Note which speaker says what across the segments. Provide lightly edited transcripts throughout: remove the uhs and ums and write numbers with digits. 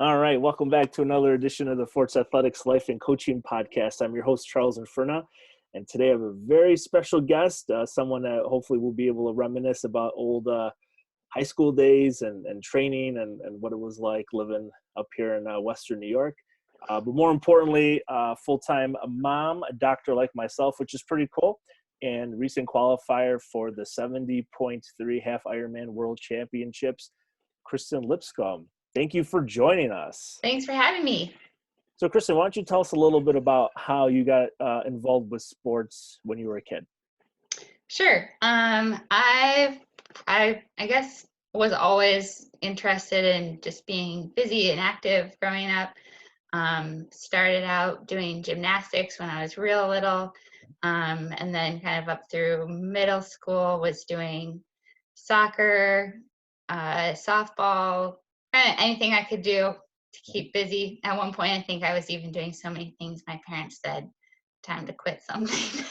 Speaker 1: All right, welcome back to another edition of the Forts Athletics Life and Coaching Podcast. I'm your host, Charles Inferna, and today I have a very special guest, someone that hopefully will be able to reminisce about old high school days and training and what it was like living up here in Western New York. But more importantly, full-time mom, a doctor like myself, which is pretty cool, and recent qualifier for the 70.3 half Ironman World Championships, Kristen Lipscomb. Thank you for joining us.
Speaker 2: Thanks for having me.
Speaker 1: So, Kristen, why don't you tell us a little bit about how you got involved with sports when you were a kid?
Speaker 2: Sure. I guess was always interested in just being busy and active growing up. Started out doing gymnastics when I was real little, and then kind of up through middle school was doing soccer, softball, kind of anything I could do to keep busy. At one point, I think I was even doing so many things my parents said, time to quit something.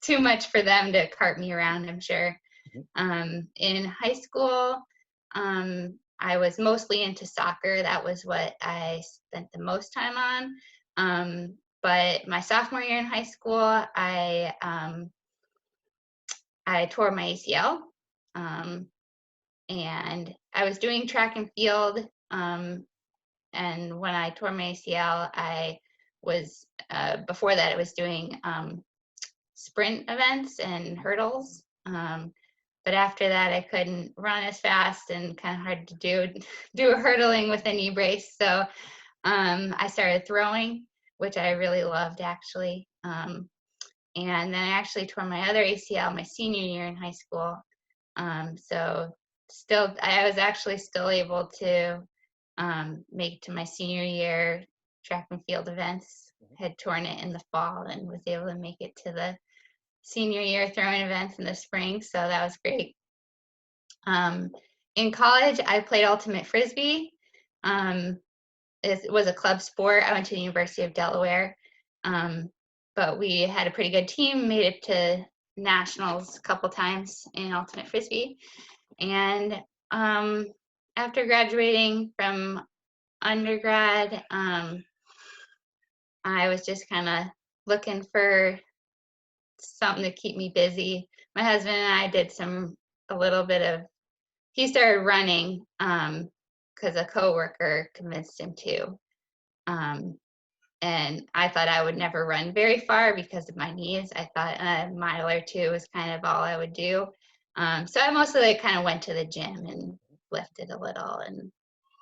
Speaker 2: Too much for them to cart me around, I'm sure. In high school, I was mostly into soccer. That was what I spent the most time on. But my sophomore year in high school, I tore my ACL. And I was doing track and field. And when I tore my ACL, I was, before that, I was doing sprint events and hurdles. But after that, I couldn't run as fast and kind of hard to do a hurdling with a knee brace. So I started throwing, which I really loved, actually. And then I actually tore my other ACL my senior year in high school. So I was actually still able to make it to my senior year track and field events. Had torn it in the fall and was able to make it to the senior year throwing events in the spring. So that was great. In college, I played ultimate frisbee. It was a club sport. I went to the University of Delaware, but we had a pretty good team, made it to nationals a couple times in ultimate frisbee. And after graduating from undergrad, I was just kind of looking for something to keep me busy. My husband and I did he started running because a coworker convinced him to. And I thought I would never run very far because of my knees. I thought a mile or two was kind of all I would do. So I mostly kind of went to the gym and lifted a little and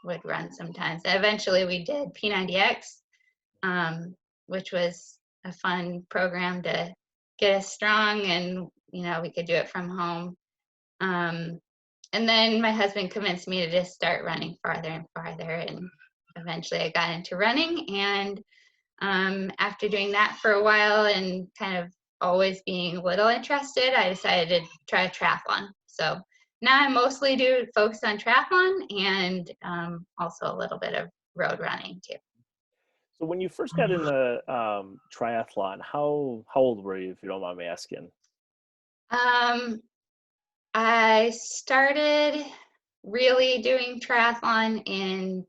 Speaker 2: would run sometimes. Eventually we did P90X, which was a fun program to get us strong, and we could do it from home. And then my husband convinced me to just start running farther and farther, and eventually I got into running. And after doing that for a while and kind of always being a little interested, I decided to try a triathlon. So now I mostly do focus on triathlon and also a little bit of road running too.
Speaker 1: So when you first got into triathlon, how old were you, if you don't mind me asking?
Speaker 2: I started really doing triathlon in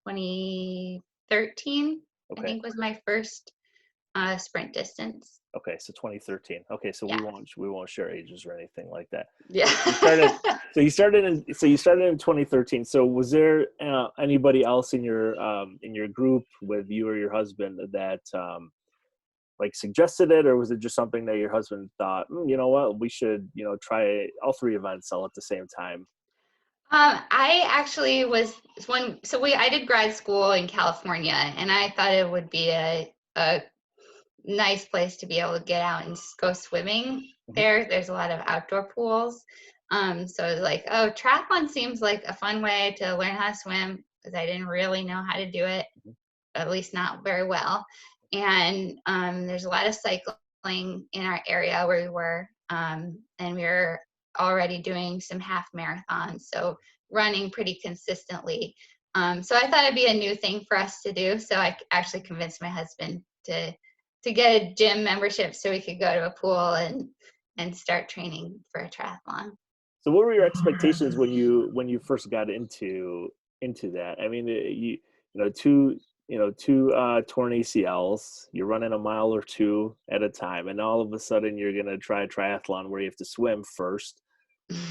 Speaker 2: 2013.
Speaker 1: Okay.
Speaker 2: I think was my first sprint distance.
Speaker 1: Okay, so 2013. Okay, so
Speaker 2: yeah.
Speaker 1: we won't share ages or anything like that.
Speaker 2: Yeah.
Speaker 1: You started in 2013. So was there anybody else in your group with you or your husband that suggested it, or was it just something that your husband thought, you know what, we should try all three events all at the same time?
Speaker 2: I actually I did grad school in California, and I thought it would be a nice place to be able to get out and go swimming there. There's a lot of outdoor pools. So I was like, oh, triathlon seems like a fun way to learn how to swim, because I didn't really know how to do it, at least not very well. And there's a lot of cycling in our area where we were, and we were already doing some half marathons, so running pretty consistently. So I thought it'd be a new thing for us to do. So I actually convinced my husband to get a gym membership so we could go to a pool and start training for a triathlon.
Speaker 1: So what were your expectations when you first got into into that. I mean, two torn ACLs. You're running a mile or two at a time, and all of a sudden you're gonna try a triathlon where you have to swim first,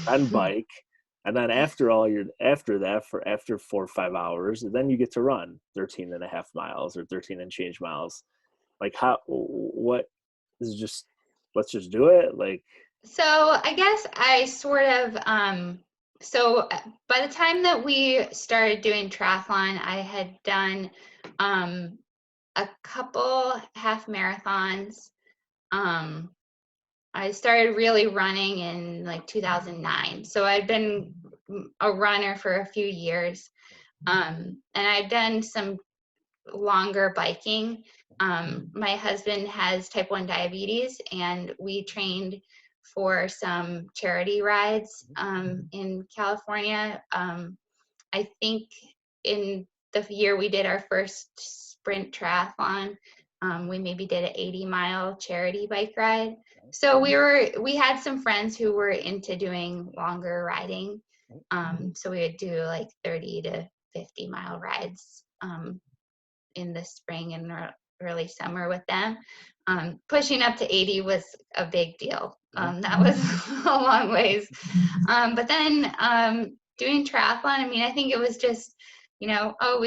Speaker 1: then bike, and then after 4 or 5 hours, then you get to run 13 and a half miles or 13 and change miles. Like what is just, let's just do it. Like,
Speaker 2: So I guess I sort of, by the time that we started doing triathlon, I had done a couple half marathons. I started really running in like 2009. So I'd been a runner for a few years. And I'd done some longer biking. My husband has type 1 diabetes, and we trained for some charity rides in California. I think in the year we did our first sprint triathlon, we maybe did an 80-mile charity bike ride. So we had some friends who were into doing longer riding. So we would do like 30 to 50-mile rides in the spring and early summer with them. Pushing up to 80 was a big deal. That was a long ways. But then doing triathlon, I mean, I think it was just, oh,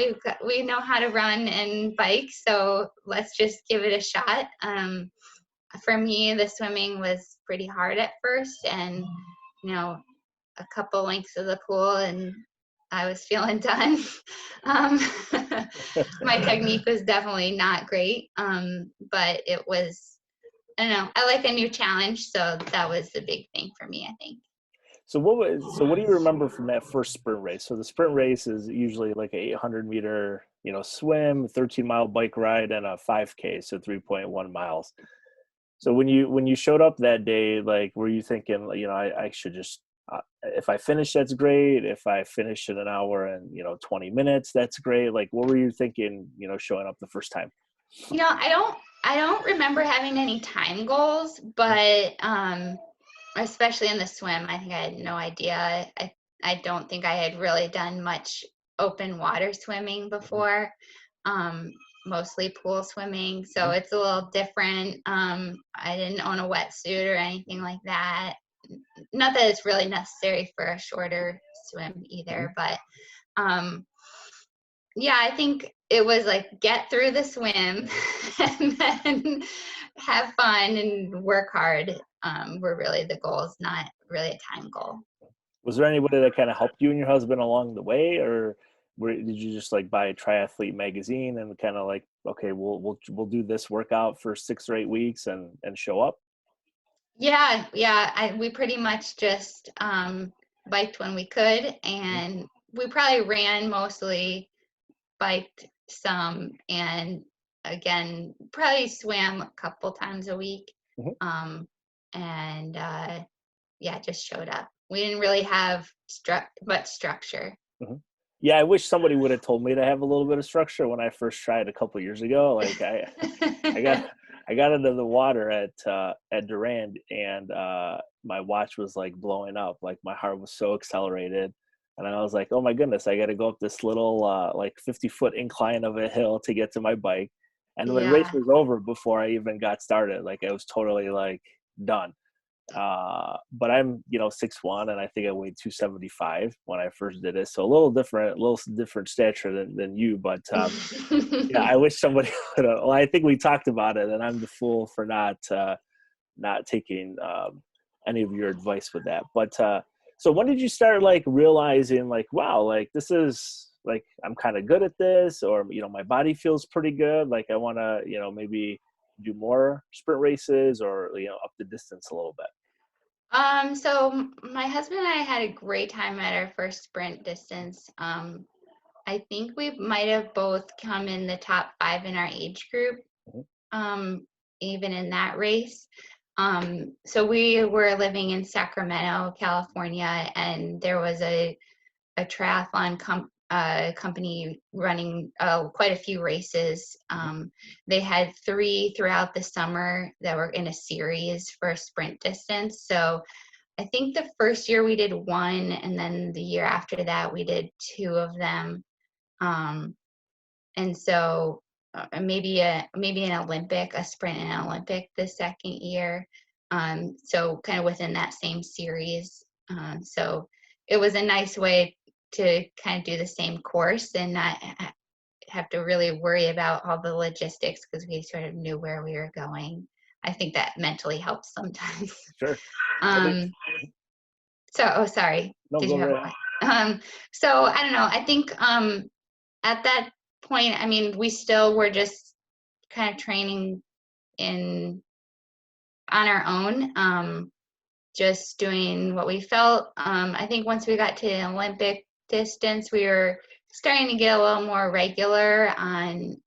Speaker 2: we know how to run and bike, so let's just give it a shot. For me, the swimming was pretty hard at first, and a couple lengths of the pool and I was feeling done. My technique was definitely not great, but it was, I don't know, I like a new challenge, so that was the big thing for me, I think.
Speaker 1: so what do you remember from that first sprint race? So the sprint race is usually like a 800-meter, swim, 13-mile bike ride, and a 5K, so 3.1 miles. So when you showed up that day, like, were you thinking, I should just, if I finish, that's great. If I finish in an hour and 20 minutes, that's great. Like, what were you thinking, showing up the first time?
Speaker 2: I don't remember having any time goals, but especially in the swim, I think I had no idea. I don't think I had really done much open water swimming before. Mostly pool swimming, so it's a little different. I didn't own a wetsuit or anything like that. Not that it's really necessary for a shorter swim either, but yeah, I think it was like get through the swim and then have fun and work hard were really the goals, not really a time goal.
Speaker 1: Was there anybody that kind of helped you and your husband along the way, or did you just like buy a Triathlete magazine and kind of like, okay, we'll do this workout for 6 or 8 weeks and show up?
Speaker 2: Yeah. We pretty much just biked when we could, and we probably ran mostly, biked some, and again, probably swam a couple times a week. And yeah, just showed up. We didn't really have much structure.
Speaker 1: Yeah, I wish somebody would have told me to have a little bit of structure when I first tried a couple years ago. Like I got into the water at Durand, and my watch was like blowing up. Like my heart was so accelerated, and I was like, oh my goodness, I got to go up this little like 50-foot incline of a hill to get to my bike. And when the race
Speaker 2: Yeah.
Speaker 1: was over, before I even got started, like I was totally like done. But I'm 6'1", and I think I weighed 275 when I first did it, so a little different stature than you. But yeah, I wish somebody would have. Well, I think we talked about it, and I'm the fool for not taking any of your advice with that. But so when did you start like realizing like, wow, like this is like I'm kind of good at this, or my body feels pretty good, like I want to maybe do more sprint races or up the distance a little bit?
Speaker 2: So my husband and I had a great time at our first sprint distance. I think we might have both come in the top 5 in our age group, even in that race. So we were living in Sacramento, California, and there was a triathlon company running quite a few races. They had 3 throughout the summer that were in a series for a sprint distance. So I think the first year we did one, and then the year after that we did two of them. And so maybe an Olympic, a sprint and an Olympic the second year. So kind of within that same series. So it was a nice way to kind of do the same course and not have to really worry about all the logistics because we sort of knew where we were going. I think that mentally helps sometimes.
Speaker 1: Sure.
Speaker 2: Sorry.
Speaker 1: No,
Speaker 2: Did
Speaker 1: go
Speaker 2: you have
Speaker 1: right
Speaker 2: one? So I don't know. I think at that point, I mean, we still were just kind of training on our own, just doing what we felt. I think once we got to the Olympic distance, we were starting to get a little more regular on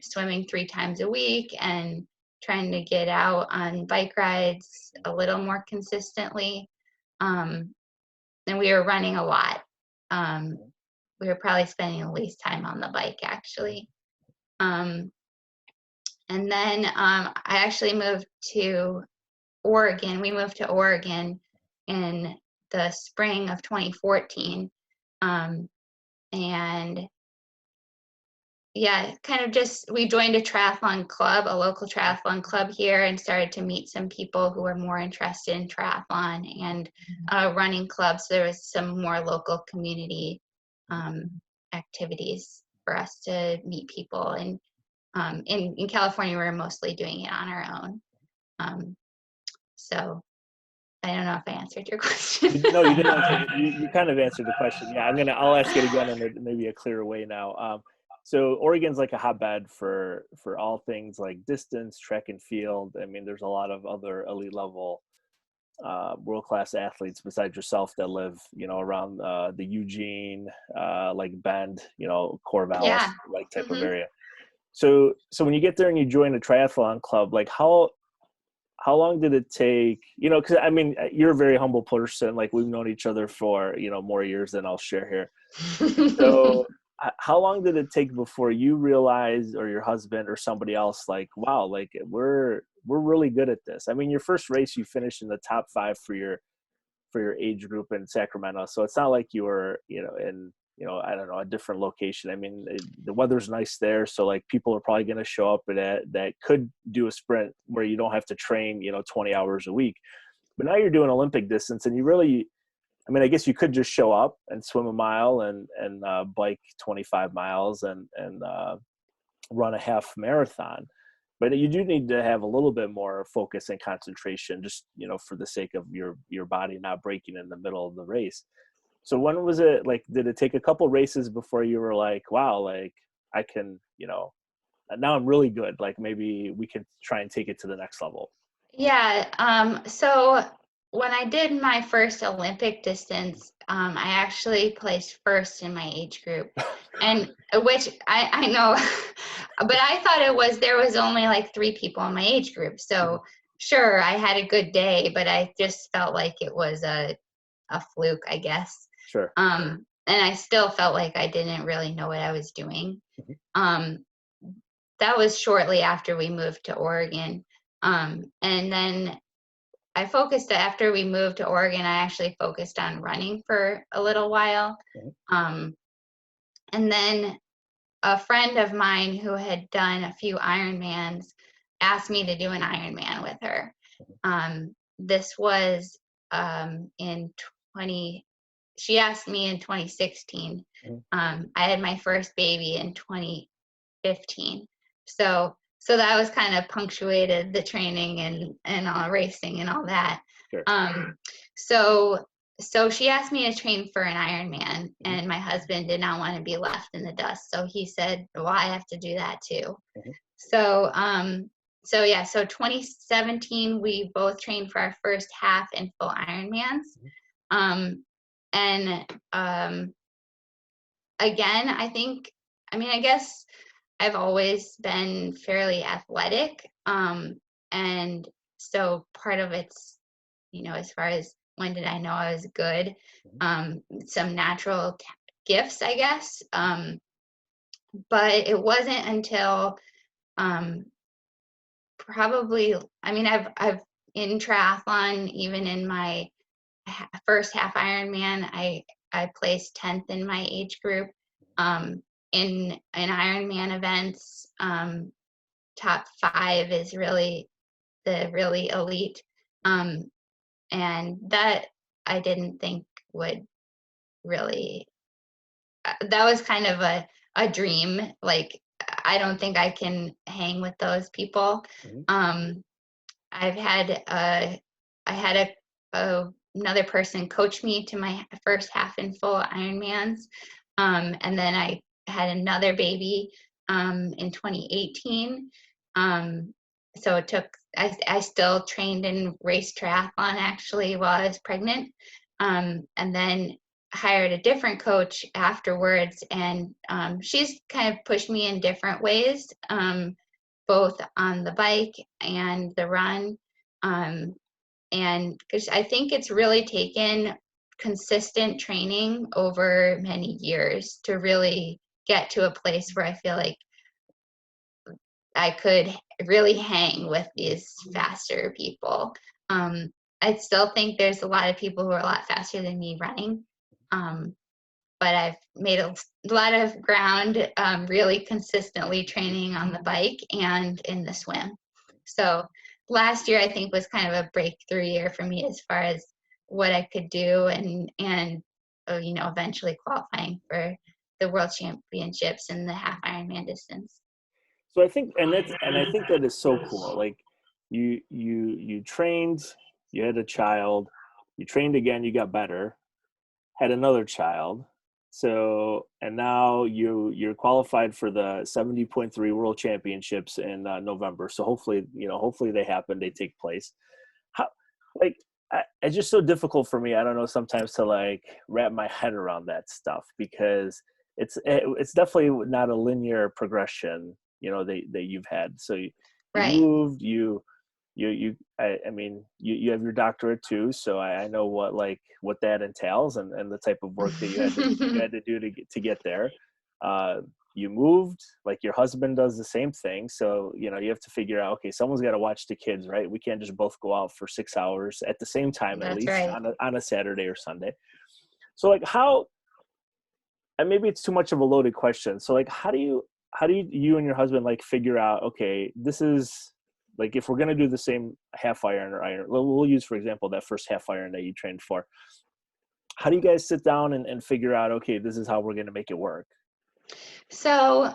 Speaker 2: swimming 3 times a week and trying to get out on bike rides a little more consistently. And we were running a lot. We were probably spending the least time on the bike, actually. And then I actually moved to Oregon. We moved to Oregon in the spring of 2014. And yeah, kind of just, we joined a triathlon club, a local triathlon club here, and started to meet some people who were more interested in triathlon and running clubs. So there was some more local community activities for us to meet people. And in California, we were mostly doing it on our own. So I don't know if I answered your question.
Speaker 1: No, you didn't answer. You kind of answered the question. Yeah, I'll ask it again in maybe a clearer way now. So Oregon's like a hotbed for all things like distance, track and field. I mean, there's a lot of other elite level world-class athletes besides yourself that live, around the Eugene, like Bend, Corvallis,
Speaker 2: Yeah.
Speaker 1: like type of area. So when you get there and you join a triathlon club, like how long did it take, because I mean, you're a very humble person. Like we've known each other for, more years than I'll share here. So how long did it take before you realized, or your husband or somebody else, like, wow, like we're really good at this? I mean, your first race, you finished in the top 5 for your age group in Sacramento. So it's not like you were, in, I don't know, a different location. I mean, the weather's nice there. So like people are probably going to show up that could do a sprint where you don't have to train, 20 hours a week. But now you're doing Olympic distance and you really, I mean, I guess you could just show up and swim a mile and bike 25 miles and run a half marathon. But you do need to have a little bit more focus and concentration, just, for the sake of your body not breaking in the middle of the race. So when was it, like, did it take a couple races before you were like, wow, like I can, now I'm really good. Like maybe we could try and take it to the next level.
Speaker 2: Yeah. So when I did my first Olympic distance, I actually placed first in my age group, and which I know, but I thought there was only like 3 people in my age group. So sure, I had a good day, but I just felt like it was a fluke, I guess.
Speaker 1: Sure.
Speaker 2: And I still felt like I didn't really know what I was doing. That was shortly after we moved to Oregon. And then after we moved to Oregon, I actually focused on running for a little while. And then a friend of mine who had done a few Ironmans asked me to do an Ironman with her. This was she asked me in 2016. I had my first baby in 2015. So that was kind of punctuated the training and all racing and all that.
Speaker 1: Sure.
Speaker 2: So she asked me to train for an Ironman, and my husband did not want to be left in the dust. So he said, well, I have to do that too. So 2017, we both trained for our first half and full Ironmans. Again, I guess I've always been fairly athletic. And so part of it's, as far as when did I know I was good, some natural gifts, I guess. But it wasn't until probably, I've in triathlon, even in my first half Ironman, I placed 10th in my age group. In Ironman events, top 5 is really the really elite. And that I didn't think would really, that was kind of a dream. Like, I don't think I can hang with those people. Um, I've had I had another person coach me to my first half and full Ironmans, and then I had another baby in 2018. So it took. I still trained and raced triathlon actually while I was pregnant, and then hired a different coach afterwards, and she's kind of pushed me in different ways. Both on the bike and the run. And because I think it's really taken consistent training over many years to really get to a place where I feel like I could really hang with these faster people. I still think there's a lot of people who are a lot faster than me running. But I've made a lot of ground really consistently training on the bike and in the swim. So last year I think was kind of a breakthrough year for me as far as what I could do, and eventually qualifying for the world championships in the half Ironman distance.
Speaker 1: So I think, and I think that is so cool. Like you trained, you had a child, you trained again, you got better, had another child. So, and now you're qualified for the 70.3 World Championships in November. So hopefully they happen, they take place. How, like, it's just so difficult for me. I don't know, sometimes to like wrap my head around that stuff, because it's definitely not a linear progression, that you've had. So you
Speaker 2: Right.
Speaker 1: moved, I mean, you have your doctorate too, so I know what that entails, and the type of work that you had to do to get there. You moved, like your husband does the same thing, so you have to figure out, okay, someone's got to watch the kids, right? We can't just both go out for 6 hours at the same time, at
Speaker 2: That's
Speaker 1: least
Speaker 2: right.
Speaker 1: on a Saturday or Sunday. So like how, and maybe it's too much of a loaded question. So like you and your husband like figure out, okay, this is like, if we're going to do the same half iron or iron, we'll use, for example, that first half iron that you trained for. How do you guys sit down and figure out, okay, this is how we're going to make it work?
Speaker 2: So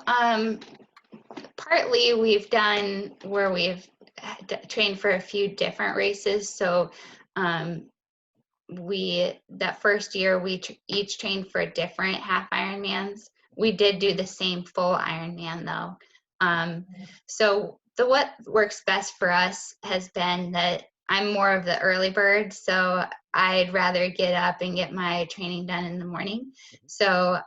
Speaker 2: partly we've done where we've trained for a few different races. So that first year we each trained for a different half Ironmans. We did do the same full Ironman though. So what works best for us has been that I'm more of the early bird, so I'd rather get up and get my training done in the morning. So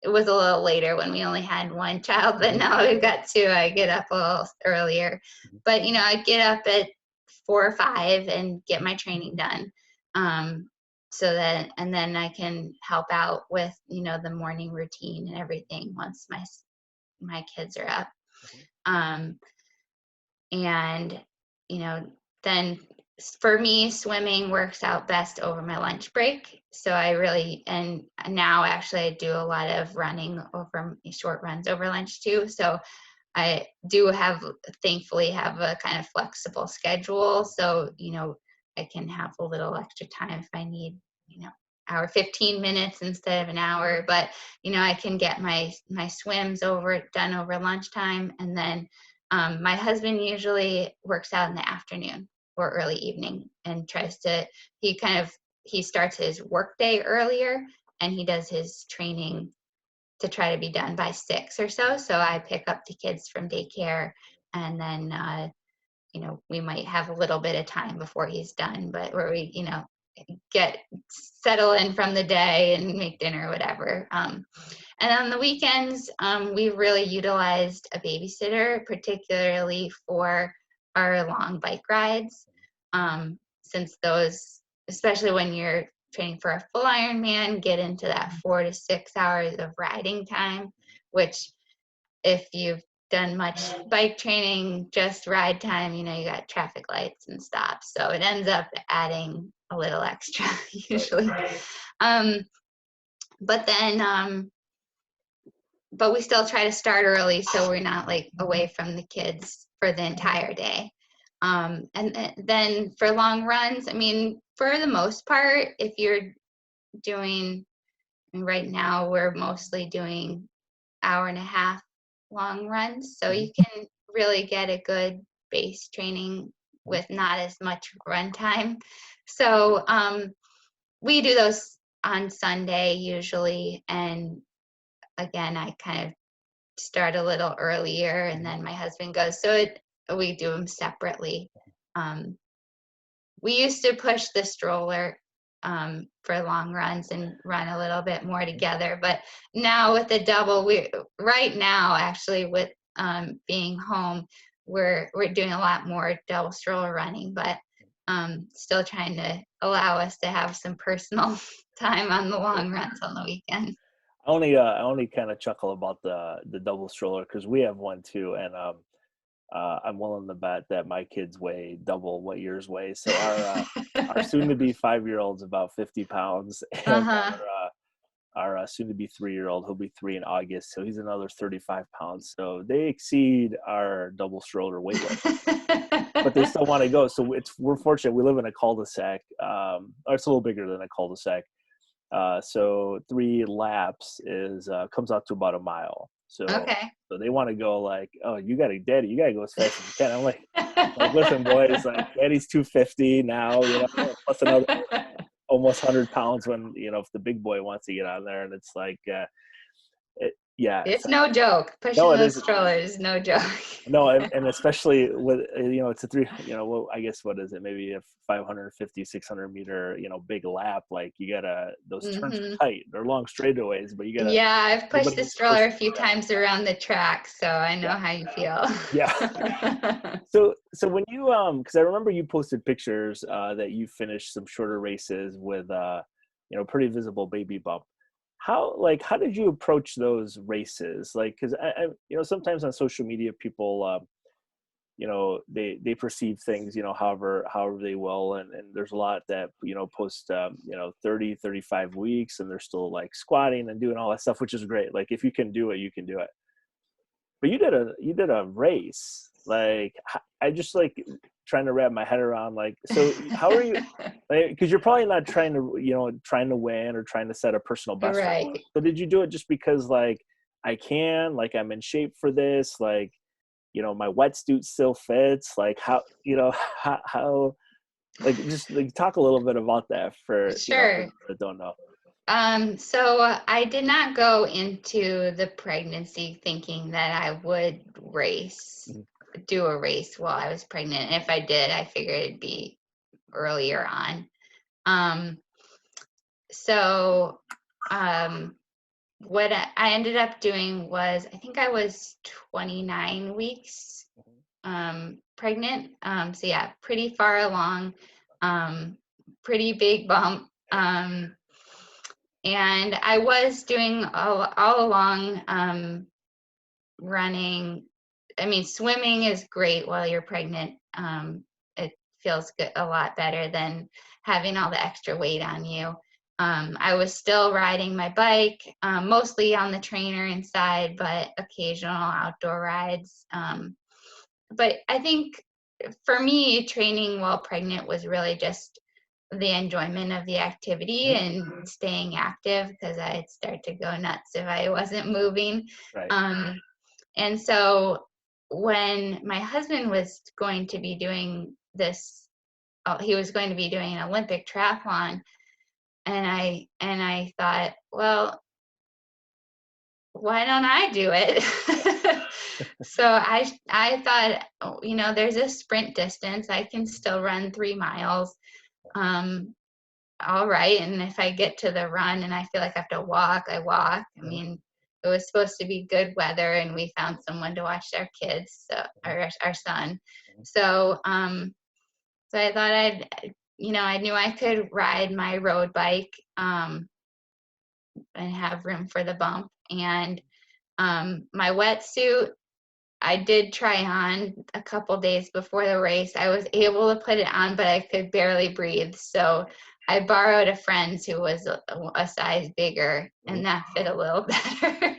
Speaker 2: it was a little later when we only had one child, but now we've got two. I get up a little earlier, but I get up at 4 or 5 and get my training done. So that, and then I can help out with, the morning routine and everything once my kids are up. And, then for me, swimming works out best over my lunch break. So and now actually I do a lot of running over short runs over lunch too. So I do thankfully have a kind of flexible schedule. So, I can have a little extra time if I need, hour, 15 minutes instead of an hour, but, I can get my swims done over lunchtime. And then my husband usually works out in the afternoon or early evening and he starts his workday earlier, and he does his training to try to be done by 6 or so. So I pick up the kids from daycare, and then, we might have a little bit of time before he's done, but where we, get settle in from the day and make dinner or whatever. And on the weekends, we really utilized a babysitter, particularly for our long bike rides. Since those, especially when you're training for a full Ironman, get into that 4 to 6 hours of riding time, which if you've done much bike training, just ride time. You know, you got traffic lights and stops, so it ends up adding a little extra usually. But then, but we still try to start early so we're not like away from the kids for the entire day. And then for long runs, I mean, for the most part, if you're doing, right now we're mostly doing 1.5 hour long runs, so you can really get a good base training with not as much run time. So we do those on Sunday usually, and again, I kind of start a little earlier, and then my husband goes. So we do them separately. We used to push the stroller for long runs and run a little bit more together, but now with the double, right now actually with being home, we're doing a lot more double stroller running, but still trying to allow us to have some personal time on the long runs on the weekend.
Speaker 1: I only kind of chuckle about the double stroller because we have one too, and I'm willing to bet that my kids weigh double what yours weigh. So our soon-to-be 5-year-old's about 50 pounds, and our soon-to-be 3-year-old, he'll be 3 in August, so he's another 35 pounds. So they exceed our double stroller weight limit, but they still want to go. So we're fortunate. We live in a cul-de-sac, or it's a little bigger than a cul-de-sac. So 3 laps comes out to about a mile. So they want to go like, oh, Daddy, you gotta go as fast as you can. I'm like listen, boys, like Daddy's 250 now, plus another almost 100 pounds when, if the big boy wants to get on there, and it's like,
Speaker 2: it's no joke. Pushing those strollers, no joke.
Speaker 1: No, and especially with, it's a 3, I guess, what is it? Maybe a 550, 600 meter, big lap. Like those turns are tight. They're long straightaways, but you gotta.
Speaker 2: Yeah, I've pushed the stroller a few times around the track, so I know how you feel.
Speaker 1: Yeah. So when you, because I remember you posted pictures that you finished some shorter races with, pretty visible baby bump. How did you approach those races? Like, because I sometimes on social media people, they perceive things, however they will, and there's a lot that post 30, 35 weeks, and they're still like squatting and doing all that stuff, which is great. Like, if you can do it, you can do it. But you did a race. Like, I just like trying to wrap my head around, like, so how are you, because you're probably not trying to win or trying to set a personal best,
Speaker 2: right?
Speaker 1: So did you do it just because like I'm in shape for this, like, my wetsuit still fits, like how like, just like talk a little bit about that for
Speaker 2: sure
Speaker 1: people that don't know.
Speaker 2: So I did not go into the pregnancy thinking that I would do a race while I was pregnant. And if I did, I figured it'd be earlier on. So what I ended up doing was, I think I was 29 weeks pregnant. So yeah, pretty far along, pretty big bump. And I was doing all along running. I mean, swimming is great while you're pregnant. It feels good, a lot better than having all the extra weight on you. I was still riding my bike, mostly on the trainer inside, but occasional outdoor rides. But I think for me, training while pregnant was really just the enjoyment of the activity and staying active, because I'd start to go nuts if I wasn't moving.
Speaker 1: Right.
Speaker 2: And so when my husband was going to be doing this, he was going to be doing an Olympic triathlon, and I thought, well, why don't I do it? So I thought, there's a sprint distance. I can still run 3 miles. All right. And if I get to the run and I feel like I have to walk, I walk. I mean, it was supposed to be good weather, and we found someone to watch our kids, so our son. So so I thought I knew I could ride my road bike and have room for the bump. And my wetsuit, I did try on a couple days before the race. I was able to put it on, but I could barely breathe. So I borrowed a friend's who was a size bigger, and that fit a little better.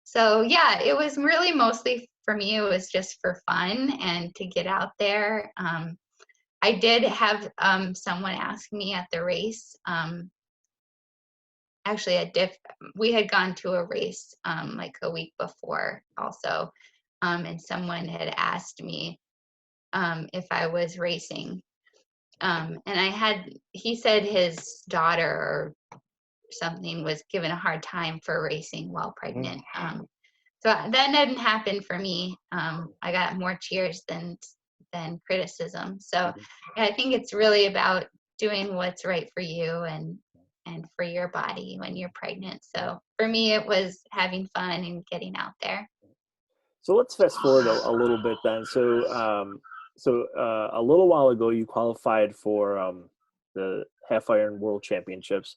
Speaker 2: So yeah, it was really mostly for me, it was just for fun and to get out there. I did have someone ask me at the race, actually we had gone to a race like a week before also, and someone had asked me if I was racing, and he said his daughter or something was given a hard time for racing while pregnant. So that didn't happen for me. I got more cheers than criticism. So I think it's really about doing what's right for you and for your body when you're pregnant. So for me, it was having fun and getting out there.
Speaker 1: So let's fast forward a little bit then. So, a little while ago, you qualified for the Half Iron World Championships.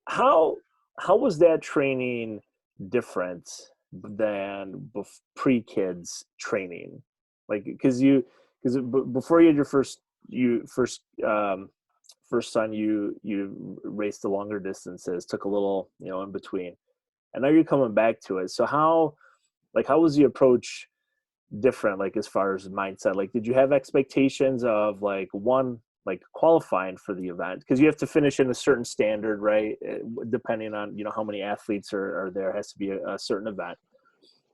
Speaker 1: How was that training different than pre-kids training? Like, because before you had your first son, you raced the longer distances, took a little in between, and now you're coming back to it. So how was the approach different, like as far as mindset? Like, did you have expectations of like qualifying for the event, because you have to finish in a certain standard, right? Depending on how many athletes are there, has to be a certain event.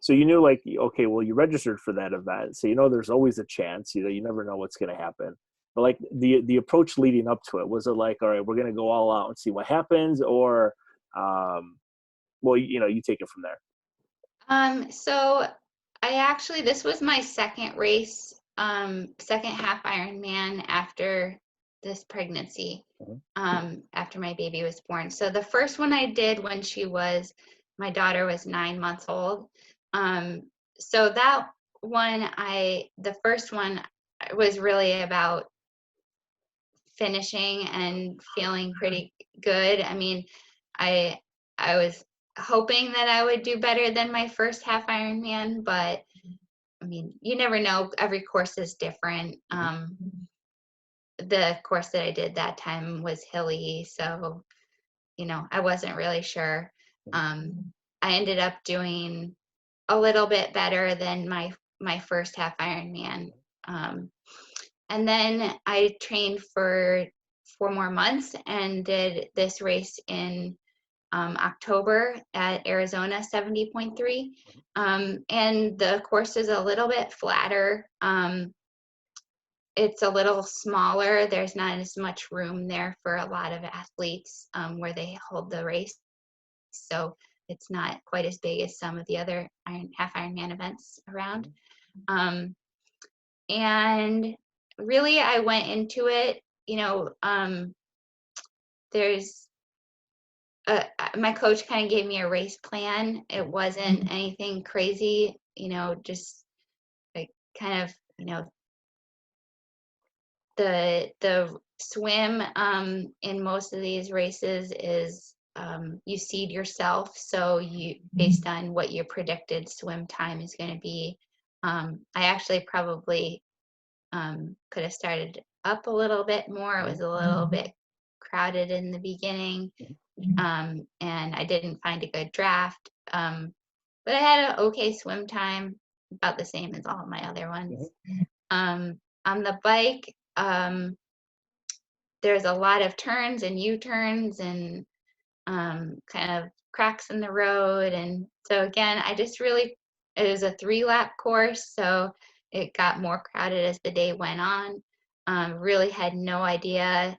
Speaker 1: So you knew, like, okay, well, you registered for that event, so there's always a chance. You never know what's going to happen. But like the approach leading up to it, was it like, all right, we're going to go all out and see what happens, or well, you take it from there?
Speaker 2: So this was my second race, second half Ironman after this pregnancy, after my baby was born. So the first one I did when my daughter was 9 months old. So that one, the first one was really about finishing and feeling pretty good. I mean, I was hoping that I would do better than my first half Ironman, but I mean, you never know. Every course is different. The course that I did that time was hilly, so I wasn't really sure. I ended up doing a little bit better than my first half Ironman. And then I trained for 4 more months and did this race in October at Arizona 70.3. And the course is a little bit flatter. It's a little smaller. There's not as much room there for a lot of athletes where they hold the race. So it's not quite as big as some of the other half Ironman events around. And really, I went into it, there's my coach kind of gave me a race plan. It wasn't anything crazy, just like kind of, the swim in most of these races is you seed yourself. So you, based on what your predicted swim time is going to be. I actually probably could have started up a little bit more. It was a little bit crowded in the beginning, and I didn't find a good draft. But I had an okay swim time, about the same as all my other ones. On the bike, there's a lot of turns and U-turns and kind of cracks in the road. And so again, it was a 3-lap course, so it got more crowded as the day went on. Really had no idea.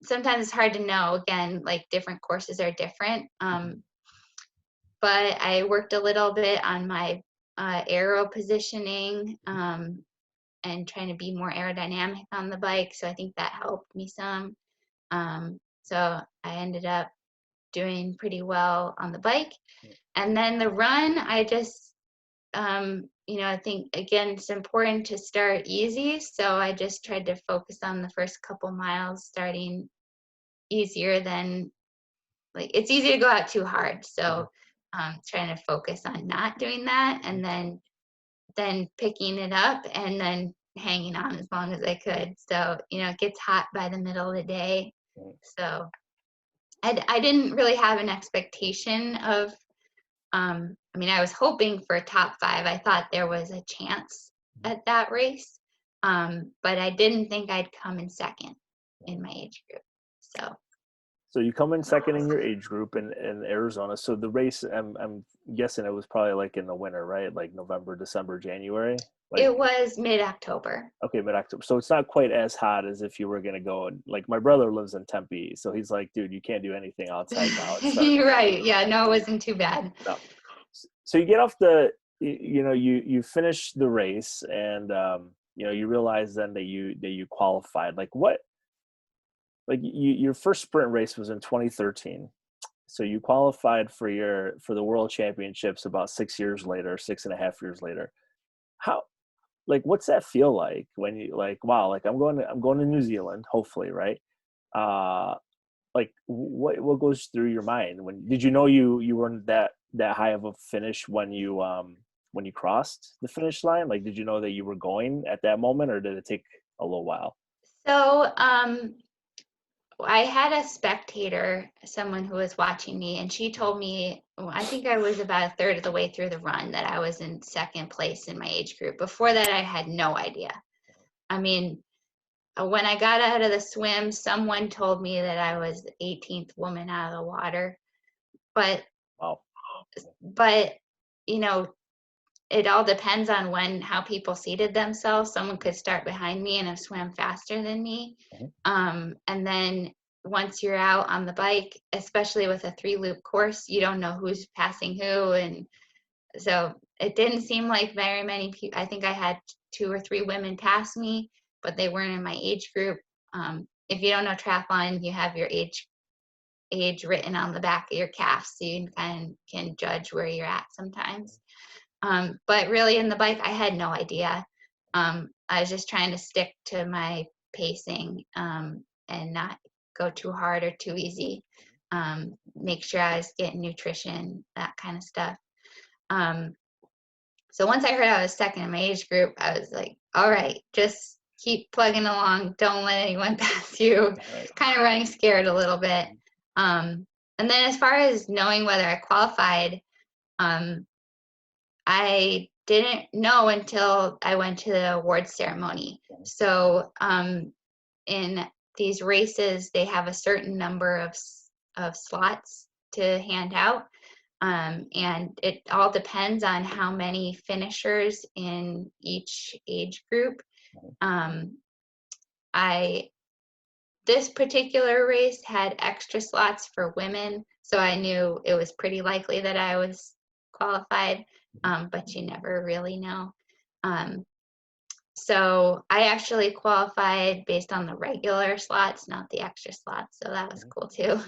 Speaker 2: Sometimes it's hard to know, again, like different courses are different. But I worked a little bit on my aero positioning and trying to be more aerodynamic on the bike. So I think that helped me some. So I ended up doing pretty well on the bike. And then the run, I just, I think, again, it's important to start easy. So I just tried to focus on the first couple miles, starting easier than, like, it's easy to go out too hard. So trying to focus on not doing that, and then picking it up and then hanging on as long as I could. So, it gets hot by the middle of the day. So I didn't really have an expectation of, I was hoping for a top 5. I thought there was a chance at that race. But I didn't think I'd come in second in my age group.
Speaker 1: So you come in second in your age group in Arizona. So the race, I'm guessing it was probably like in the winter, right? Like November, December, January?
Speaker 2: It was mid-October.
Speaker 1: Okay, mid-October. So it's not quite as hot as if you were going to go. Like my brother lives in Tempe. So he's like, dude, you can't do anything outside now.
Speaker 2: You're right. Yeah, no, it wasn't too bad.
Speaker 1: No. So you get off you finish the race and, you realize then that you qualified. Like what? Like your first sprint race was in 2013. So you qualified for the World Championships about 6.5 years later. How, like, what's that feel like when you like, wow, like I'm going to New Zealand, hopefully, right? Like what goes through your mind did you know you weren't that high of a finish when you crossed the finish line? Like, did you know that you were going at that moment, or did it take a little while?
Speaker 2: So, I had a spectator, someone who was watching me, and she told me, I think I was about a third of the way through the run, that I was in second place in my age group. Before that, I had no idea. When I got out of the swim, someone told me that I was the 18th woman out of the water. But,
Speaker 1: wow.
Speaker 2: But, it all depends on how people seated themselves. Someone could start behind me and have swam faster than me. And then once you're out on the bike, especially with a 3-loop course, you don't know who's passing who. And so it didn't seem like very many people. I think I had 2 or 3 women pass me, but they weren't in my age group. If you don't know triathlon, you have your age written on the back of your calf, so you can judge where you're at sometimes. But really in the bike, I had no idea. I was just trying to stick to my pacing, and not go too hard or too easy. Make sure I was getting nutrition, that kind of stuff. So once I heard I was second in my age group, I was like, all right, just keep plugging along. Don't let anyone pass you.
Speaker 1: Right.
Speaker 2: Kind of running scared a little bit. And then as far as knowing whether I qualified, I didn't know until I went to the awards ceremony. So in these races, they have a certain number of slots to hand out. And it all depends on how many finishers in each age group. This particular race had extra slots for women, so I knew it was pretty likely that I was qualified, but you never really know. So I actually qualified based on the regular slots, not the extra slots, so that was cool too.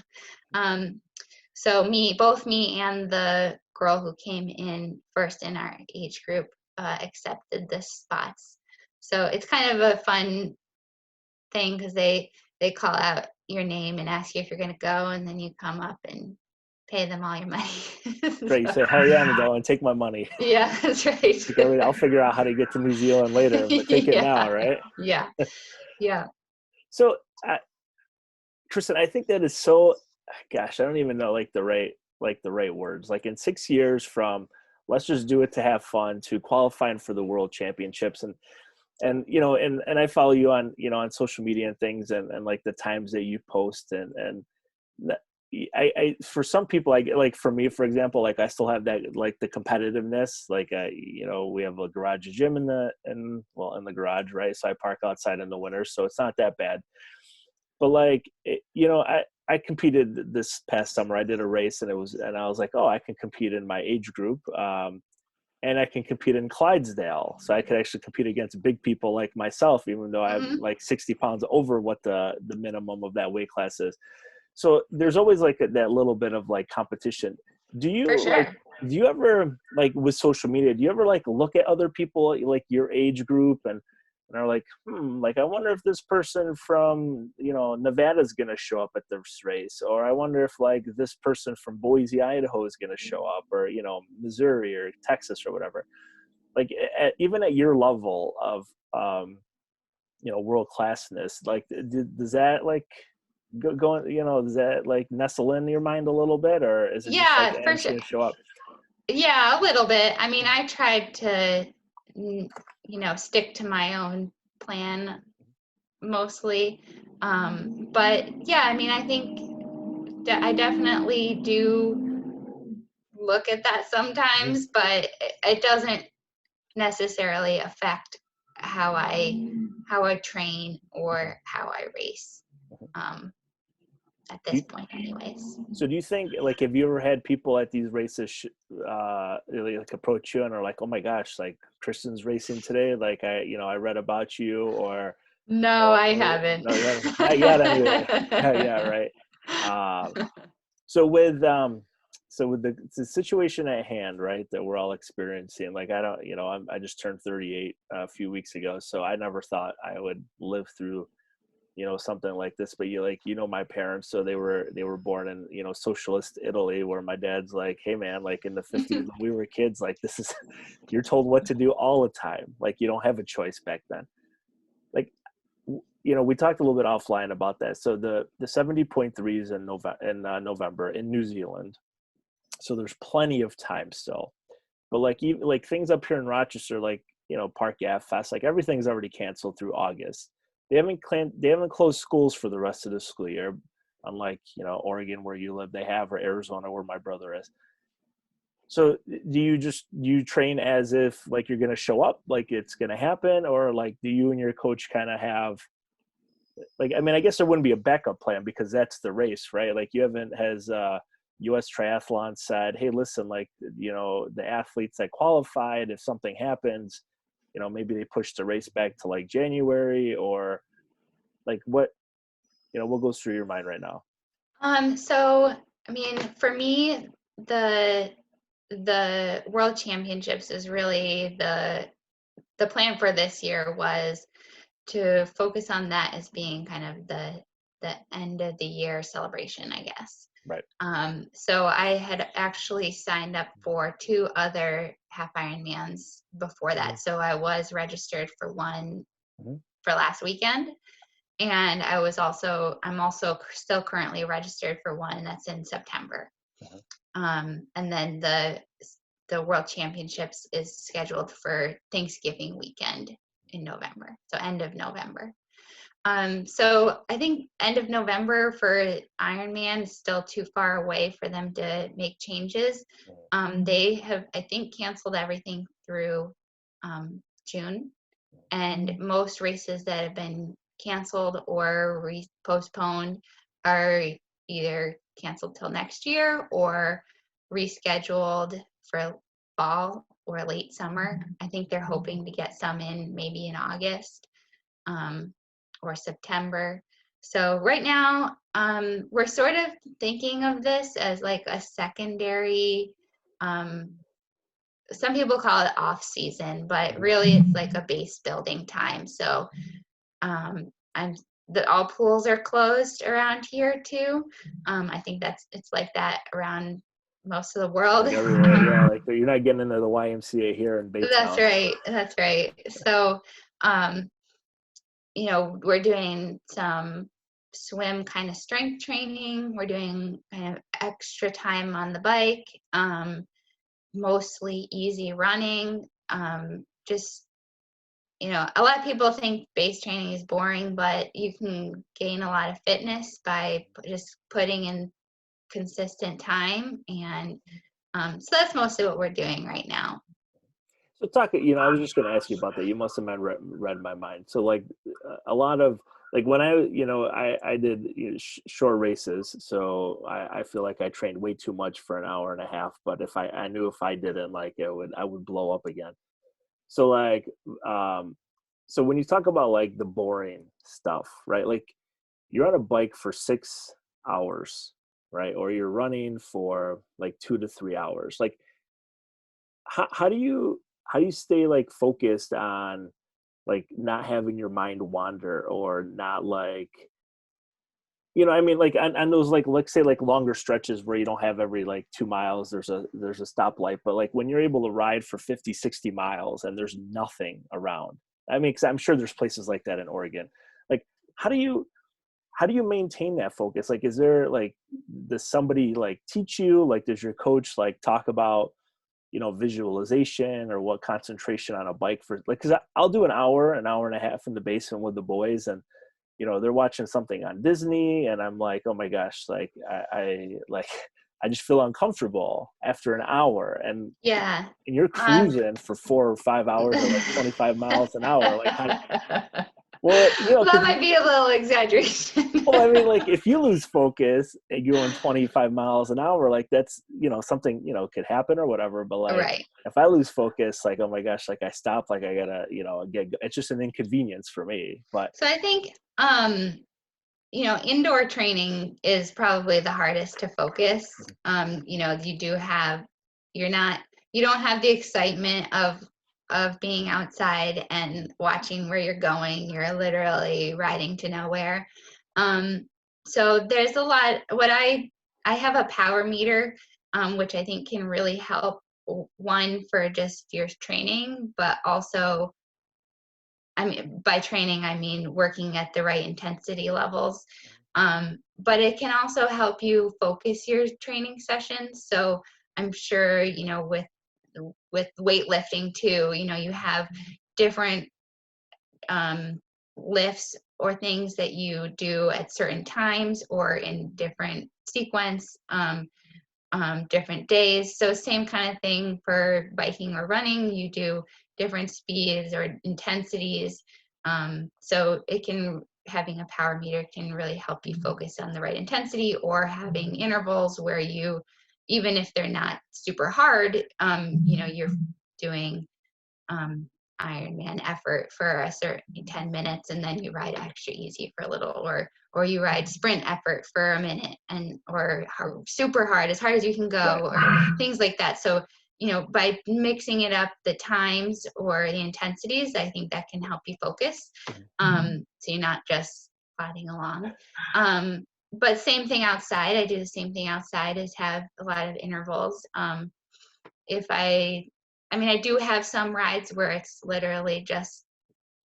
Speaker 2: So both me and the girl who came in first in our age group accepted the spots. So it's kind of a fun thing because they call out your name and ask you if you're going to go, and then you come up and pay them all your money.
Speaker 1: Great. You say, hell yeah, I'm going, take my money.
Speaker 2: Yeah, that's right.
Speaker 1: I'll figure out how to get to New Zealand later, but take it now, right?
Speaker 2: Yeah. Yeah.
Speaker 1: So, Kristen, I think that is so, gosh, I don't even know the right words. Like in 6 years from let's just do it to have fun to qualifying for the World Championships, and I follow you on on social media and things, and like the times that you post, and I for some people, like for me, for example, like I still have that, like the competitiveness, like we have a garage gym in the garage, right? So I park outside in the winter, so it's not that bad. But like I competed this past summer. I did a race, and I was like, oh, I can compete in my age group, and I can compete in Clydesdale, so I could actually compete against big people like myself, even though I'm like 60 pounds over what the minimum of that weight class is. So there's always like that little bit of like competition. Do you
Speaker 2: For sure.
Speaker 1: do you ever, like with social media, do you ever like look at other people like your age group and and are like, like, I wonder if this person from, Nevada is going to show up at this race, or I wonder if like this person from Boise, Idaho is going to show up, or, Missouri or Texas or whatever. Like even at your level of, world classness, like, does that like go, does that like nestle in your mind a little bit, or is it just like,
Speaker 2: Yeah,
Speaker 1: I'm
Speaker 2: for
Speaker 1: just
Speaker 2: sure.
Speaker 1: going to show up?
Speaker 2: Yeah, a little bit. I mean, I tried to, stick to my own plan mostly. But yeah, I mean, I think I definitely do look at that sometimes, but it doesn't necessarily affect how I train or how I race. Um, at this point, anyways.
Speaker 1: So do you think, like, have you ever had people at these races really like approach you and are like, oh my gosh, like Kristen's racing today, like I read about you, or
Speaker 2: No, I
Speaker 1: no, you haven't,
Speaker 2: haven't.
Speaker 1: not yet anyway. Yeah, right. um so with the situation at hand, right, that we're all experiencing, like, I don't, I just turned 38 a few weeks ago, so I never thought I would live through, something like this. But my parents, so they were born in, socialist Italy, where my dad's like, hey man, like in the 50s when we were kids, like, this is you're told what to do all the time, like you don't have a choice back then. Like, we talked a little bit offline about that. So the 70.3s in November in New Zealand, so there's plenty of time still. But like, even like things up here in Rochester, like, Park Ave Fest, like everything's already canceled through August. They haven't closed schools for the rest of the school year, unlike, Oregon where you live, they have, or Arizona where my brother is. So do you train as if like you're going to show up, like it's going to happen, or like do you and your coach kind of have, like, I mean, I guess there wouldn't be a backup plan because that's the race, right? Like, you haven't, has US Triathlon said, hey, listen, like, the athletes that qualified, if something happens, maybe they push the race back to like January, or like what goes through your mind right now?
Speaker 2: So I mean, for me, the the World Championships is really the plan for this year was to focus on that as being kind of the end of the year celebration, I guess.
Speaker 1: Right.
Speaker 2: So I had actually signed up for two other half Ironmans before that. So I was registered for one
Speaker 1: Mm-hmm.
Speaker 2: for last weekend, and I'm also still currently registered for one that's in September. And then the World Championships is scheduled for Thanksgiving weekend in November, so end of November. So I think end of November for Ironman is still too far away for them to make changes. They have, I think, canceled everything through June, and most races that have been canceled or postponed are either canceled till next year or rescheduled for fall or late summer. I think they're hoping to get some in maybe in August or September. So right now, we're sort of thinking of this as like a secondary, some people call it off season, but really it's like a base building time. So I'm all pools are closed around here too. I think it's like that around most of the world.
Speaker 1: Like everywhere, yeah. Like, you're not getting into the YMCA here in
Speaker 2: That's
Speaker 1: Baytown.
Speaker 2: right. That's right. So, um, we're doing some swim kind of strength training. We're doing kind of extra time on the bike, mostly easy running. Just, a lot of people think base training is boring, but you can gain a lot of fitness by just putting in consistent time. And so that's mostly what we're doing right now.
Speaker 1: So I was just going to ask you about that. You must have read my mind. So like a lot of, like, when I did short races, so I feel like I trained way too much for an hour and a half. But if I knew if I didn't, like, I would blow up again. So like, so when you talk about like the boring stuff, right? Like, you're on a bike for 6 hours, right? Or you're running for like 2 to 3 hours. Like, how do you stay like focused on like not having your mind wander, or not like, you know, I mean, like on those, like, let's say like longer stretches where you don't have every like 2 miles, there's a stoplight, but like when you're able to ride for 50, 60 miles and there's nothing around. I mean, 'cause I'm sure there's places like that in Oregon. Like, how do you, how do you maintain that focus? Like, is there like, does somebody like teach you? Like, does your coach like talk about, you know, visualization, or what concentration on a bike for, like, cause I'll do an hour and a half in the basement with the boys, and, you know, they're watching something on Disney, and I'm like, oh my gosh, like I like, I just feel uncomfortable after an hour,
Speaker 2: Yeah.
Speaker 1: and you're cruising for 4 or 5 hours at like 25 miles an hour. Like, how, well, you know,
Speaker 2: That
Speaker 1: cause
Speaker 2: might be a little exaggeration.
Speaker 1: well, I mean, like if you lose focus and you're going 25 miles an hour, like that's, you know, something, you know, could happen or whatever. But like,
Speaker 2: Right.
Speaker 1: if I lose focus, like, oh my gosh, like I stop, like I gotta, you know, it's just an inconvenience for me. But
Speaker 2: So I think, indoor training is probably the hardest to focus. You do have, you're not, you don't have the excitement of being outside and watching where you're going. You're literally riding to nowhere. Um, so there's a lot. I have a power meter, which I think can really help. One, for just your training, but also, I mean, by training, I mean working at the right intensity levels. But it can also help you focus your training sessions. So I'm sure, with weightlifting too, you have different um, lifts or things that you do at certain times or in different sequence. Different days. So same kind of thing for biking or running. You do different speeds or intensities. So having a power meter can really help you focus on the right intensity, or having intervals where you, even if they're not super hard, you're doing um, Ironman effort for a certain 10 minutes, and then you ride extra easy for a little, or you ride sprint effort for a minute, or super hard, as hard as you can
Speaker 1: right.
Speaker 2: go, or things like that. So, by mixing it up, the times or the intensities, I think that can help you focus. So you're not just plodding along. But same thing outside. I do the same thing outside, is have a lot of intervals. If I mean, I do have some rides where it's literally just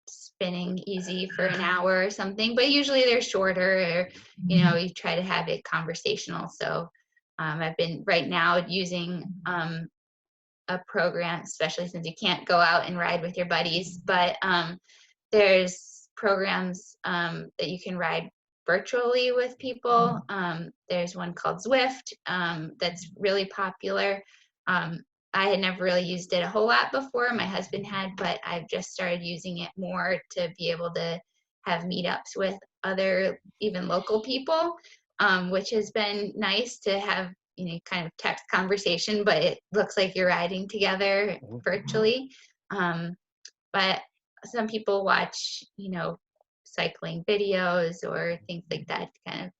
Speaker 2: spinning easy for an hour or something, but usually they're shorter, or, you try to have it conversational. So I've been right now using a program, especially since you can't go out and ride with your buddies, but there's programs that you can ride virtually with people. There's one called Zwift that's really popular. Um, I had never really used it a whole lot before. My husband had, but I've just started using it more to be able to have meetups with other, even local people, which has been nice to have, kind of text conversation, but it looks like you're riding together virtually. Um, but some people watch, cycling videos or things like that. Kind of,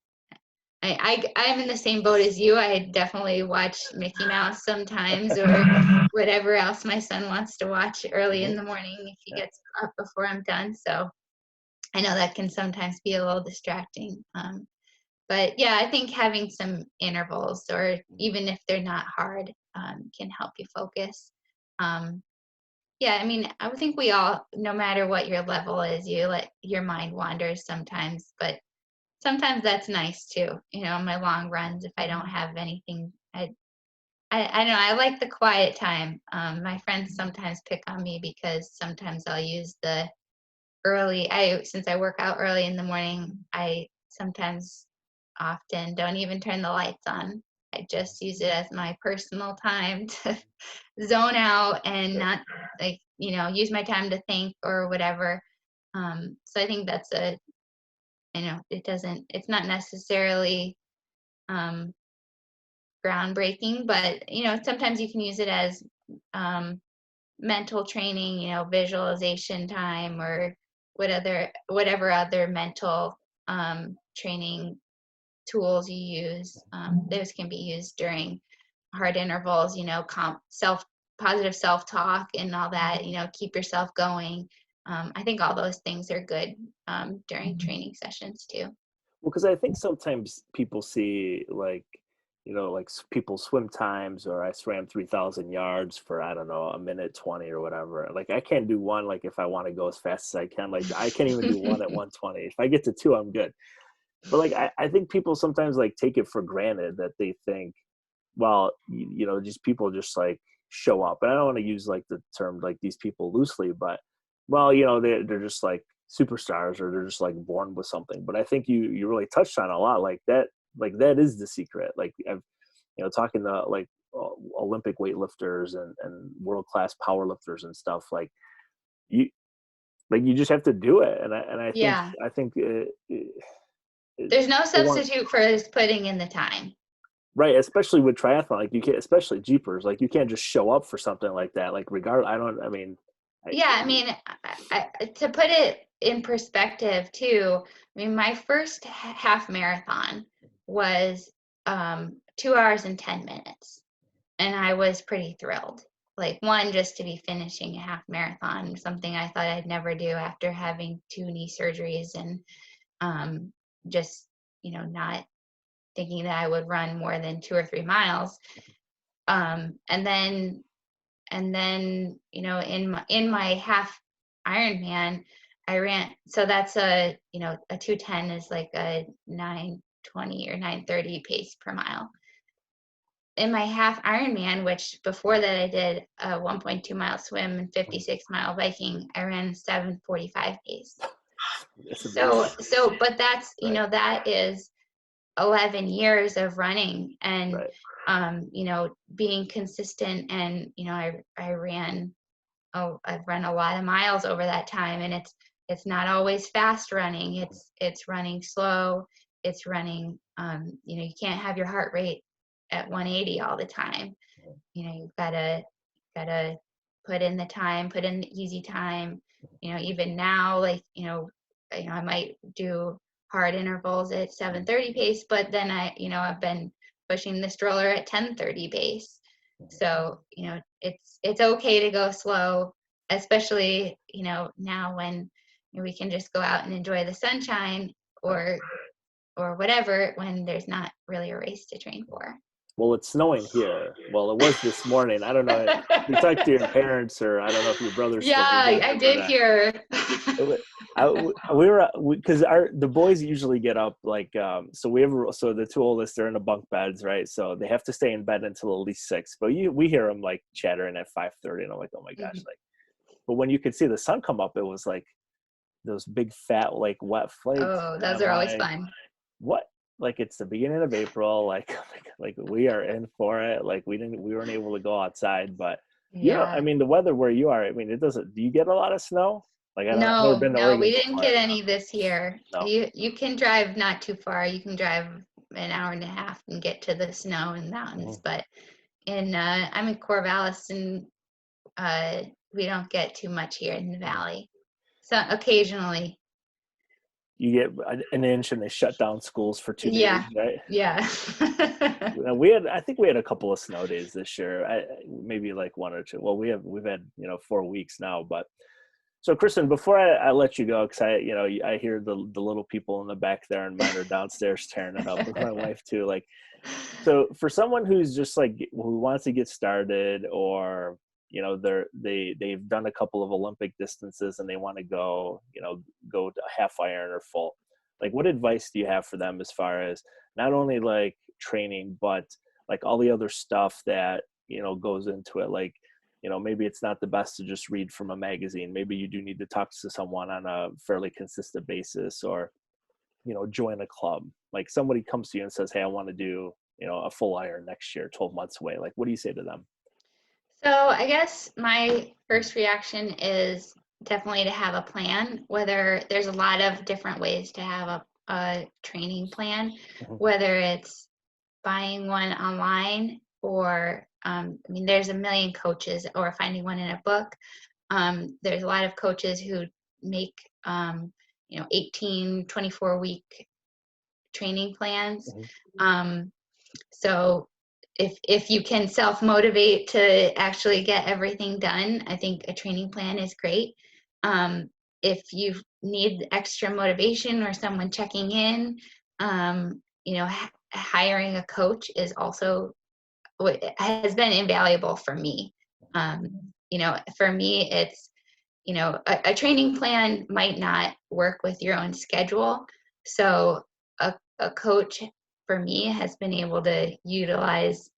Speaker 2: I'm in the same boat as you. I definitely watch Mickey Mouse sometimes, or whatever else my son wants to watch early in the morning if he gets up before I'm done. So I know that can sometimes be a little distracting. But yeah, I think having some intervals, or even if they're not hard, can help you focus. Um, yeah, I mean, I would think we all, no matter what your level is, you let your mind wander sometimes, but sometimes that's nice too. My long runs, if I don't have anything, I don't know, I like the quiet time. My friends sometimes pick on me because sometimes I'll use the since I work out early in the morning, I sometimes often don't even turn the lights on. I just use it as my personal time to zone out and not, like, use my time to think or whatever. So I think that's it's not necessarily um, groundbreaking, but, sometimes you can use it as um, mental training, visualization time, or whatever other mental training tools you use. Those can be used during hard intervals, positive self-talk and all that, keep yourself going. I think all those things are good during training sessions too.
Speaker 1: Well, because I think sometimes people see like, like people swim times, or I swam 3,000 yards for, I don't know, a minute 20 or whatever. Like I can't do one, like if I want to go as fast as I can, like I can't even do one at 120. If I get to two, I'm good. But like, I think people sometimes like take it for granted that they think, well, just people just like show up. And I don't want to use like the term like these people loosely, but well, they're just like superstars, or they're just like born with something. But I think you really touched on a lot like that. Like that is the secret. Like I've, talking to like Olympic weightlifters and world-class powerlifters and stuff, like you, you just have to do it. And
Speaker 2: Yeah.
Speaker 1: I think
Speaker 2: There's no substitute for just putting in the time.
Speaker 1: Right, especially with triathlon, like you can't, especially jeepers, like you can't just show up for something like that. Like regardless,
Speaker 2: To put it in perspective too, I mean, my first half marathon was 2 hours and 10 minutes. And I was pretty thrilled. Like, one, just to be finishing a half marathon, something I thought I'd never do after having 2 knee surgeries, and just, not thinking that I would run more than 2 or 3 miles. And then, in my half Ironman, I ran. So that's a 2:10 is like a 9:20 or 9:30 pace per mile. In my half Ironman, which before that I did a 1.2 mile swim and 56-mile biking, I ran 7:45 pace. But that's,
Speaker 1: right.
Speaker 2: That is 11 years of running and,
Speaker 1: right.
Speaker 2: Being consistent. And, I've run a lot of miles over that time, and it's not always fast running. It's running slow. It's running, you can't have your heart rate at 180 all the time. You've gotta put in the time, put in the easy time. Even now, like, I might do hard intervals at 7:30 pace, but then I've been pushing the stroller at 10:30 pace. So, it's okay to go slow, especially, now when we can just go out and enjoy the sunshine or whatever, when there's not really a race to train for.
Speaker 1: Well, it's snowing here. Well, it was this morning. I don't know if you talked to your parents, or I don't know if your brother's
Speaker 2: Yeah,
Speaker 1: still there,
Speaker 2: I did hear.
Speaker 1: we were because the boys usually get up like so the two oldest, they're in the bunk beds, right? So they have to stay in bed until at least 6. But we hear them like chattering at 5:30, and I'm like, oh my gosh, like. But when you could see the sun come up, it was like those big fat like wet flakes.
Speaker 2: Oh, those are always fun.
Speaker 1: What? Like it's the beginning of April, like we are in for it. Like we weren't able to go outside, but
Speaker 2: Yeah.
Speaker 1: I mean the weather where you are, I mean, do you get a lot of snow? Like I've never been to
Speaker 2: No,
Speaker 1: Oregon
Speaker 2: we didn't
Speaker 1: before.
Speaker 2: get any this year.
Speaker 1: No.
Speaker 2: You can drive not too far. You can drive an hour and a half and get to the snow and mountains. But I'm in Corvallis, and we don't get too much here in the valley. So occasionally.
Speaker 1: You get an inch and they shut down schools for 2 days, right?
Speaker 2: Yeah.
Speaker 1: I think we had a couple of snow days this year. Maybe like 1 or 2. Well, we've had 4 weeks now. But so Kristen, before I let you go, because I hear the little people in the back there, and mine are downstairs tearing it up with my wife too. Like, so for someone who's just like who wants to get started, or they've done a couple of Olympic distances and they want to go to half iron or full, like what advice do you have for them as far as not only like training, but like all the other stuff that goes into it? Like, maybe it's not the best to just read from a magazine. Maybe you do need to talk to someone on a fairly consistent basis, or join a club. Like somebody comes to you and says, hey, I want to do a full iron next year, 12 months away. Like, what do you say to them?
Speaker 2: So I guess my first reaction is definitely to have a plan. Whether there's a lot of different ways to have a training plan, whether it's buying one online, or there's a million coaches, or finding one in a book. There's a lot of coaches who make 18, 24-week training plans. So if you can self-motivate to actually get everything done, I think a training plan is great. If you need extra motivation or someone checking in, hiring a coach is also has been invaluable for me. For me, it's, a training plan might not work with your own schedule. So a coach for me has been able to utilize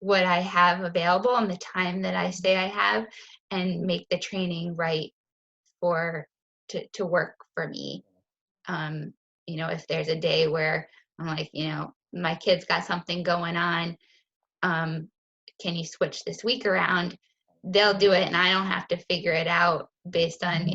Speaker 2: what I have available and the time that I say I have, and make the training right to work for me. If there's a day where I'm like, my kid's got something going on, um, can you switch this week around? They'll do it, and I don't have to figure it out based on,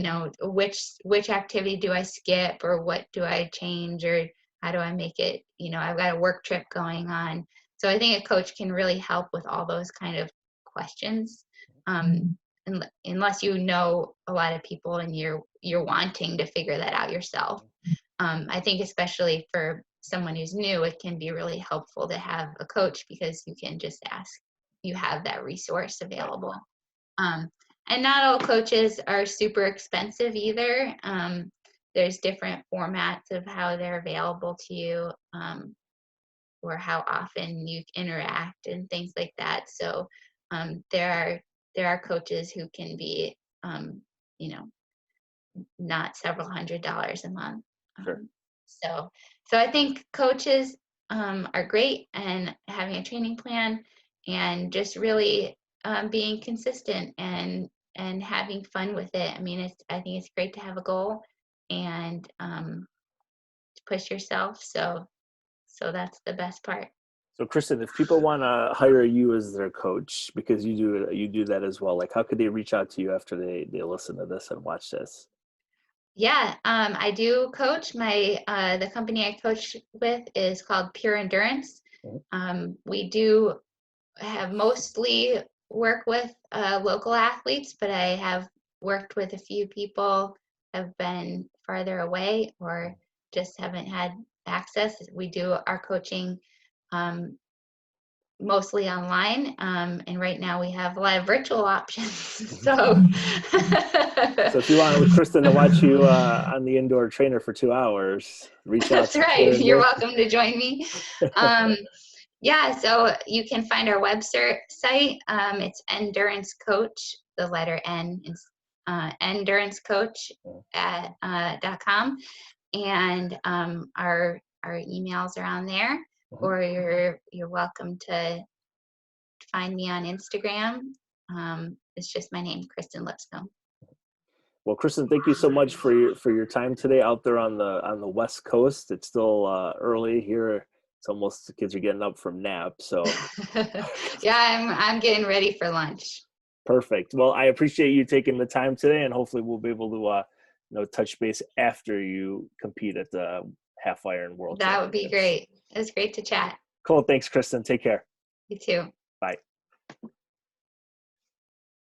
Speaker 2: which activity do I skip, or what do I change, or how do I make it, I've got a work trip going on. So I think a coach can really help with all those kind of questions. Unless you know a lot of people and you're wanting to figure that out yourself. I think especially for someone who's new, it can be really helpful to have a coach, because you can just ask. You have that resource available. And not all coaches are super expensive either. There's different formats of how they're available to you, or how often you interact and things like that. So there are coaches who can be, you know, not several $100s a month.
Speaker 1: Sure.
Speaker 2: So I think coaches are great, and having a training plan, and just really being consistent and having fun with it. I mean, I think it's great to have a goal and to push yourself. So that's the best part.
Speaker 1: So Kristen, if people want to hire you as their coach, because you do that as well, like how could they reach out to you after they listen to this and watch this?
Speaker 2: Yeah, I do coach. The company I coach with is called Pure Endurance.
Speaker 1: Mhm.
Speaker 2: We do have mostly work with local athletes, but I have worked with a few people have been farther away or just haven't had access. We do our coaching um, mostly online, and right now we have a lot of virtual options. So,
Speaker 1: So if you want Kristen to watch you on the indoor trainer for 2 hours, reach out
Speaker 2: that's
Speaker 1: to
Speaker 2: right.
Speaker 1: Pure
Speaker 2: You're
Speaker 1: Endurance.
Speaker 2: welcome to join me. Um, Yeah, so you can find our Webster site. It's Endurance Coach, the letter N, endurancecoach at .com, and our emails are on there.
Speaker 1: Mhm.
Speaker 2: Or you're welcome to find me on Instagram. It's just my name, Kristen Lipscomb.
Speaker 1: Well, Kristen, thank you so much for your time today out there on the West Coast. It's still early here. It's almost the kids are getting up from nap. So
Speaker 2: Yeah, I'm getting ready for lunch.
Speaker 1: perfect. Well, I appreciate you taking the time today, and hopefully we'll be able to touch base after you compete at the Half Iron World
Speaker 2: That would be
Speaker 1: Championships.
Speaker 2: great. It was great to chat.
Speaker 1: Cool. Thanks, Kristen. Take care.
Speaker 2: You too.
Speaker 1: Bye.